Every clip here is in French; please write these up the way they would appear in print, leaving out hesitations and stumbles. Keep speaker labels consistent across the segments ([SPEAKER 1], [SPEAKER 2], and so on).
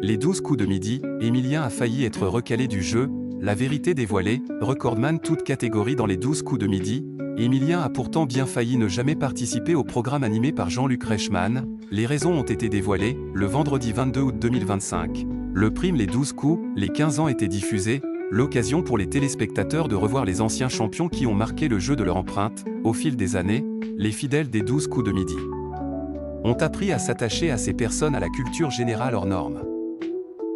[SPEAKER 1] Les 12 coups de midi, Emilien a failli être recalé du jeu, la vérité dévoilée, recordman toute catégorie dans les 12 coups de midi, Emilien a pourtant bien failli ne jamais participer au programme animé par Jean-Luc Reichmann, les raisons ont été dévoilées, le vendredi 22 août 2025. Le prime Les 12 coups, les 15 ans était diffusé, l'occasion pour les téléspectateurs de revoir les anciens champions qui ont marqué le jeu de leur empreinte, au fil des années, les fidèles des 12 coups de midi ont appris à s'attacher à ces personnes à la culture générale hors norme.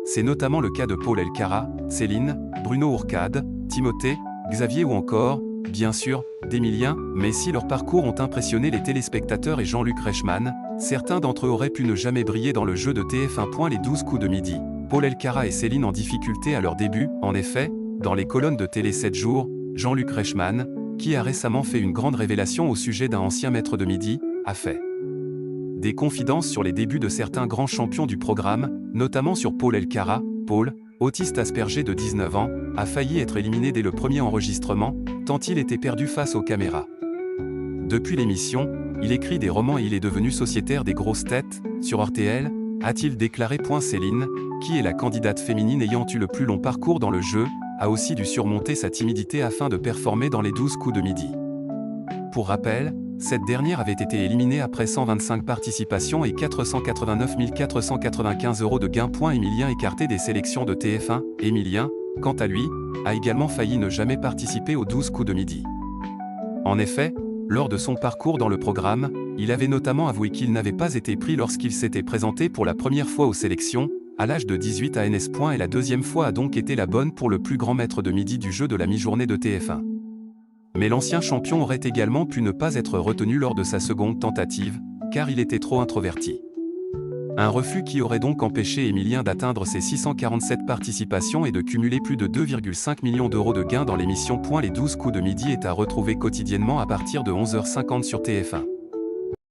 [SPEAKER 1] C'est notamment le cas de Paul Elkarat, Céline, Bruno Ourcade, Timothée, Xavier ou encore, bien sûr, d'Emilien, mais si leurs parcours ont impressionné les téléspectateurs et Jean-Luc Reichmann, certains d'entre eux auraient pu ne jamais briller dans le jeu de TF1. Les 12 coups de midi. Paul Elkarat et Céline en difficulté à leur début, en effet, dans les colonnes de Télé 7 jours, Jean-Luc Reichmann, qui a récemment fait une grande révélation au sujet d'un ancien maître de midi, a fait des confidences sur les débuts de certains grands champions du programme, notamment sur Paul Elkarat. Paul, autiste aspergé de 19 ans, a failli être éliminé dès le premier enregistrement, tant il était perdu face aux caméras. Depuis l'émission, il écrit des romans et il est devenu sociétaire des grosses têtes, sur RTL, a-t-il déclaré. Céline, qui est la candidate féminine ayant eu le plus long parcours dans le jeu, a aussi dû surmonter sa timidité afin de performer dans les 12 coups de midi. Pour rappel, cette dernière avait été éliminée après 125 participations et 489 495 € de gains. Emilien écarté des sélections de TF1, Emilien, quant à lui, a également failli ne jamais participer aux 12 coups de midi. En effet, lors de son parcours dans le programme, il avait notamment avoué qu'il n'avait pas été pris lorsqu'il s'était présenté pour la première fois aux sélections, à l'âge de 18 ans, et la deuxième fois a donc été la bonne pour le plus grand maître de midi du jeu de la mi-journée de TF1. Mais l'ancien champion aurait également pu ne pas être retenu lors de sa seconde tentative, car il était trop introverti. Un refus qui aurait donc empêché Emilien d'atteindre ses 647 participations et de cumuler plus de 2,5 millions d'euros de gains dans l'émission. Les 12 coups de midi est à retrouver quotidiennement à partir de 11h50 sur TF1.